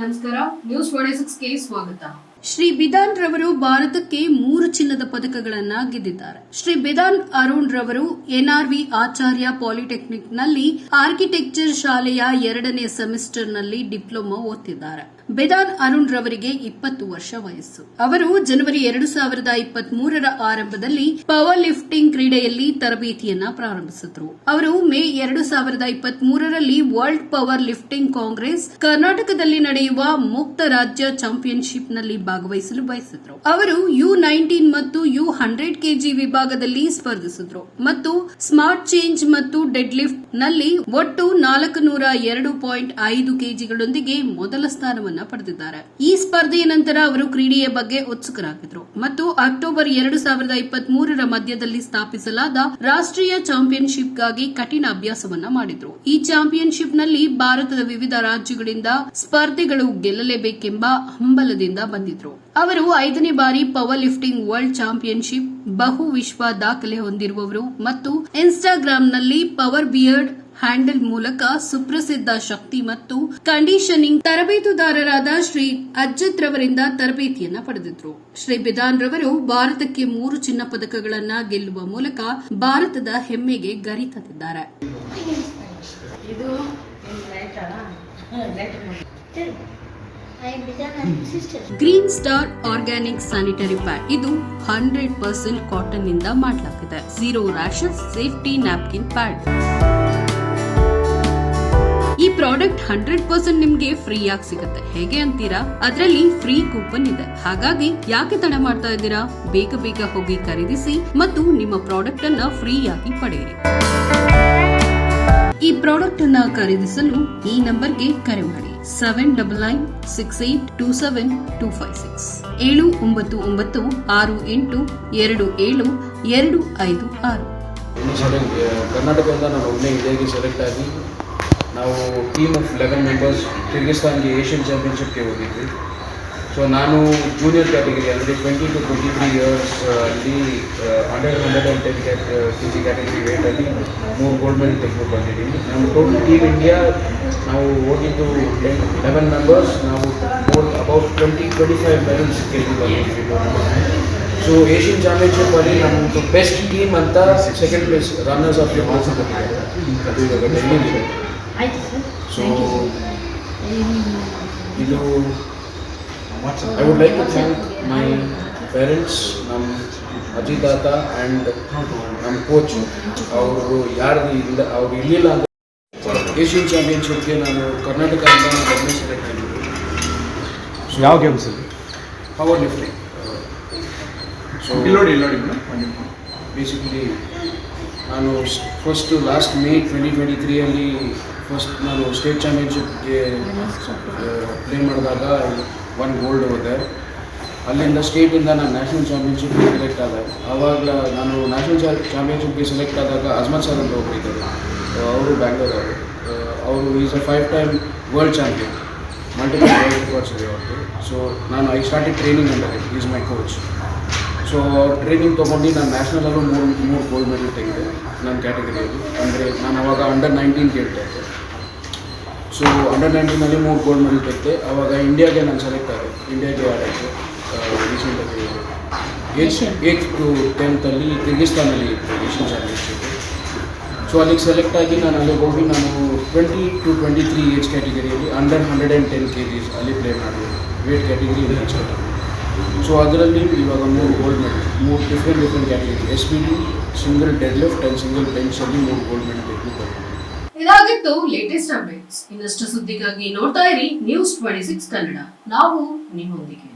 ನಮಸ್ಕಾರ, ನ್ಯೂಸ್ 26ಗೆ ಸ್ವಾಗತ. ಶ್ರೀ ಬಿಧಾನ್ ರವರು ಭಾರತಕ್ಕೆ 3 ಚಿನ್ನದ ಪದಕಗಳನ್ನ ಗೆದ್ದಿದ್ದಾರೆ. ಶ್ರೀ ಬಿಧಾನ್ ಅರುಣ್ ರವರು ಎನ್ಆರ್ವಿ ಆಚಾರ್ಯ ಪಾಲಿಟೆಕ್ನಿಕ್ನಲ್ಲಿ ಆರ್ಕಿಟೆಕ್ಚರ್ ಶಾಲೆಯ 2ನೇ ಸೆಮಿಸ್ಟರ್ನಲ್ಲಿ ಡಿಪ್ಲೊಮಾ ಓದುತ್ತಿದ್ದಾರೆ. ಬಿಧಾನ್ ಅರುಣ್ ರವರಿಗೆ 20 ವರ್ಷ ವಯಸ್ಸು. ಅವರು ಜನವರಿ 2023ರ ಆರಂಭದಲ್ಲಿ ಪವರ್ ಲಿಫ್ಟಿಂಗ್ ಕ್ರೀಡೆಯಲ್ಲಿ ತರಬೇತಿಯನ್ನ ಪ್ರಾರಂಭಿಸಿದ್ರು. ಅವರು ಮೇ 2023ರಲ್ಲಿ ವರ್ಲ್ಡ್ ಪವರ್ ಲಿಫ್ಟಿಂಗ್ ಕಾಂಗ್ರೆಸ್ ಕರ್ನಾಟಕದಲ್ಲಿ ನಡೆಯುವ ಮುಕ್ತ ರಾಜ್ಯ ಚಾಂಪಿಯನ್ಶಿಪ್ನಲ್ಲಿ ಭಾಗವಹಿಸಲು ಬಯಸಿದ್ರು. ಅವರು U19 ಮತ್ತು U100 ಕೆಜಿ ವಿಭಾಗದಲ್ಲಿ ಸ್ಪರ್ಧಿಸಿದ್ರು ಮತ್ತು ಸ್ಮಾರ್ಟ್ ಚೇಂಜ್ ಮತ್ತು ಡೆಡ್ ಲಿಫ್ಟ್ ನಲ್ಲಿ ಒಟ್ಟು 402.5 ಕೆಜಿಗಳೊಂದಿಗೆ ಮೊದಲ ಸ್ಥಾನವನ್ನು ಪಡೆದಿದ್ದಾರೆ. ಈ ಸ್ಪರ್ಧೆಯ ನಂತರ ಅವರು ಕ್ರೀಡೆಯ ಬಗ್ಗೆ ಉತ್ಸುಕರಾಗಿದ್ರು ಮತ್ತು ಅಕ್ಟೋಬರ್ 2023ರ ಮಧ್ಯದಲ್ಲಿ ಸ್ಥಾಪಿಸಲಾದ ರಾಷ್ಟ್ರೀಯ ಚಾಂಪಿಯನ್ಶಿಪ್ಗಾಗಿ ಕಠಿಣ ಅಭ್ಯಾಸವನ್ನ ಮಾಡಿದ್ರು. ಈ ಚಾಂಪಿಯನ್ಶಿಪ್ನಲ್ಲಿ ಭಾರತದ ವಿವಿಧ ರಾಜ್ಯಗಳಿಂದ ಸ್ಪರ್ಧಿಗಳು ಗೆಲ್ಲಲೇಬೇಕೆಂಬ ಹಂಬಲದಿಂದ ಬಂದಿದ್ರು. ಅವರು 5ನೇ ಬಾರಿ ಪವರ್ ಲಿಫ್ಟಿಂಗ್ ವರ್ಲ್ಡ್ ಚಾಂಪಿಯನ್ಶಿಪ್ ಬಹು ವಿಶ್ವ ದಾಖಲೆ ಹೊಂದಿರುವವರು ಮತ್ತು ಇನ್ಸ್ಟಾಗ್ರಾಂನಲ್ಲಿ ಪವರ್ ಬಿಯರ್ಡ್ ಹ್ಯಾಂಡಲ್ ಮೂಲಕ ಸುಪ್ರಸಿದ್ಧ ಶಕ್ತಿ ಮತ್ತು ಕಂಡೀಷನಿಂಗ್ ತರಬೇತುದಾರರಾದ ಶ್ರೀ ಅಜ್ಜತ್ ರವರಿಂದ ತರಬೇತಿಯನ್ನ ಪಡೆದಿದ್ರು. ಶ್ರೀ ಬಿಧಾನ್ ರವರು ಭಾರತಕ್ಕೆ 3 ಚಿನ್ನ ಪದಕಗಳನ್ನ ಗೆಲ್ಲುವ ಮೂಲಕ ಭಾರತದ ಹೆಮ್ಮೆಗೆ ಗರಿ ತಂದಿದ್ದಾರೆ. Green star organic sanitary pad ಇದು 100% ಕಾಟನ್ ನಿಂದ ಮಾಡಲಾಗಿದೆ. 0 ರ್ಯಾಷಸ್ ಸೇಫ್ಟಿ ನ್ಯಾಪ್ಕಿನ್ ಪ್ಯಾಡ್. ಈ ಪ್ರಾಡಕ್ಟ್ 100% ನಿಮ್ಗೆ ಫ್ರೀ ಆಗಿ ಸಿಗುತ್ತೆ. ಹೇಗೆ ಅಂತೀರಾ? ಅದರಲ್ಲಿ ಫ್ರೀ ಕೂಪನ್ ಇದೆ. ಹಾಗಾಗಿ ಯಾಕೆ ತಡ ಮಾಡ್ತಾ ಇದ್ದೀರಾ? ಬೇಗ ಹೋಗಿ ಖರೀದಿಸಿ ಮತ್ತು ನಿಮ್ಮ ಪ್ರಾಡಕ್ಟ್ ಅನ್ನ ಫ್ರೀ ಆಗಿ ಪಡೆಯಿರಿ. ಈ ಪ್ರಾಡಕ್ಟ್ ಅನ್ನ ಖರೀದಿಸಲು ಈ ನಂಬರ್ಗೆ ಕರೆ ಮಾಡಿ 7996827256 79968272256. ಕರ್ನಾಟಕದಿಂದ ನಾನು ಒಬ್ಬನೇ ಇಂಡಿಯಾಗೆ ಸೆಲೆಕ್ಟ್ ಆಗಿ ನಾವು ಟೀಮ್ ಆಫ್ 11 ಮೆಂಬರ್ಸ್ ಕಿರ್ಗಿಸ್ತಾನ್ಗೆ ಏಷ್ಯನ್ ಚಾಂಪಿಯನ್ಶಿಪ್ಗೆ ಹೋಗಿದ್ವಿ. ಸೊ ನಾನು ಜೂನಿಯರ್ ಕ್ಯಾಟಗರಿ ಅಂದರೆ 20 to 23 ಇಯರ್ಸ್ ಅಲ್ಲಿ 110 ಕೆಜಿ ಕ್ಯಾಟಗರಿ ವೇಟಲ್ಲಿ 3 ಗೋಲ್ಡ್ ಮೆಡಲ್ ತೆಗೆದುಕೊಂಡು ಬಂದಿದ್ದೀನಿ. ನಮ್ಮ ಟೋಟಲ್ ಟೀಮ್ ಇಂಡಿಯಾ ನಾವು ಹೋಗಿದ್ದು 11 ಮೆಂಬರ್ಸ್. ನಾವು ಅಬೌಟ್ 20-25 ಮೆಡಲ್ಸ್ ಗೆದ್ದು ಬಂದಿದ್ದೀವಿ. ಸೊ ಏಷ್ಯನ್ ಚಾಂಪಿಯನ್ಶಿಪ್ಪಲ್ಲಿ ನಮ್ಮದು ಬೆಸ್ಟ್ ಟೀಮ್ ಅಂತ second place runners of the marks ಕೊಟ್ಟಿದ್ದಾರೆ. ಅದು ಇವಾಗ ಡೆಲ್ಲಿಲಿದೆ. ಸೊ ಇದು I would like to thank my parents, ನಮ್ಮ ಅಜ್ಜಿ ತಾತ ಆ್ಯಂಡ್ ನಮ್ಮ ಕೋಚ್. ಅವರು ಯಾರು ಇಲ್ಲ, ಅವ್ರು ಇರಲಿಲ್ಲ ಅಂದರೆ ಏಷ್ಯನ್ ಚಾಂಪಿಯನ್ಶಿಪ್ಗೆ ನಾನು ಕರ್ನಾಟಕದಿಂದ ಒಬ್ಬನೇ ಸೆಲೆಕ್ಟ್ ಆಗಿದ್ದೆ. ಸೊ ಯಾವ ಗೇಮ್ಸ್ ಅಲ್ಲಿ? Power lifting. ಸೊ ಬೇಸಿಕಲಿ ನಾನು ಫಸ್ಟು ಲಾಸ್ಟ್ ಮೇ 2023 ಫಸ್ಟ್ ನಾನು ಸ್ಟೇಟ್ ಚಾಂಪಿಯನ್ಶಿಪ್ಗೆ ಪ್ಲೇ ಮಾಡಿದಾಗ 1 ಗೋಲ್ಡ್ ಹೋದೆ. ಅಲ್ಲಿಂದ ಸ್ಟೇಟಿಂದ ನಾನು ನ್ಯಾಷನಲ್ ಚಾಂಪಿಯನ್ಶಿಪ್ಗೆ ಸೆಲೆಕ್ಟ್ ಆದೆ. ಆವಾಗ ನಾನು ನ್ಯಾಷನಲ್ ಚಾಂಪಿಯನ್ಶಿಪ್ಗೆ ಸೆಲೆಕ್ಟ್ ಆದಾಗ ಅಜ್ಮತ್ ಸರ್ ಅಂತ ಹೋಗಿದ್ದರು. ಅವರು ಬ್ಯಾಂಗ್ಳೂರವರು. ಅವರು is a 5 time world champion, multiple world records ಇದೆ ಅವ್ರದ್ದು. ಸೊ ನಾನು I started training under it. Is my coach. So ಅವ್ರ ಟ್ರೈನಿಂಗ್ ತೊಗೊಂಡು ನಾನು ನ್ಯಾಷನಲ್ಲೂ 3 ಗೋಲ್ಡ್ ಮೆಡಲ್ ತೆಗೆದೆ ನನ್ನ ಕ್ಯಾಟಗರಿಯಲ್ಲಿ. ಅಂದರೆ ನಾನು ಅವಾಗ ಅಂಡರ್ 19 ಕೇಳ್ತಾ ಇದ್ದೆ. ಸೊ ಅಂಡರ್ 19ನಲ್ಲಿ 3 ಗೋಲ್ಡ್ ಮೆಡಲ್ ತೆಗೆದೆ. ಆವಾಗ ಇಂಡಿಯಾಗೆ ನಾನು ಸೆಲೆಕ್ಟ್ ಆದೆ. ಇಂಡಿಯಾಗೆ ಆಡೋಕ್ಕೆ ರೀಸೆಂಟಾಗಿ 8th to 10th ಕಿರ್ಗಿಸ್ತಾನಲ್ಲಿ ಇತ್ತು ಏಷ್ಯನ್ ಚಾಂಪಿಯನ್ಶಿಪ್. ಸೊ ಅಲ್ಲಿಗೆ ಸೆಲೆಕ್ಟ್ ಆಗಿ ನಾನು ಅಲ್ಲಿಗೆ ಹೋಗಿ ನಾನು 20 to 23 ಏಜ್ ಕ್ಯಾಟಗರಿಯಲ್ಲಿ ಅಂಡರ್ 110 kgs ಅಲ್ಲಿ ಪ್ಲೇ ಮಾಡಿದೆ. Weight category age category. So ಅದರಲ್ಲಿ ಇವಾಗ 3 gold medal, 3 different category, SPD, single dead lift and single ಬೆಂಚಲ್ಲಿ 3 ಗೋಲ್ಡ್ ಮೆಡಲ್ ತೆಗೆದುಕೊಂಡು. ಇದಾಗಿತ್ತು ಲೇಟೆಸ್ಟ್ ಅಪ್ಡೇಟ್ಸ್. ಇನ್ನಷ್ಟು ಸುದ್ದಿಗಾಗಿ ನೋಡ್ತಾ ಇರಿ ನ್ಯೂಸ್ 26 ಕನ್ನಡ. ನಾವು ನಿಮ್ಮೊಂದಿಗೆ.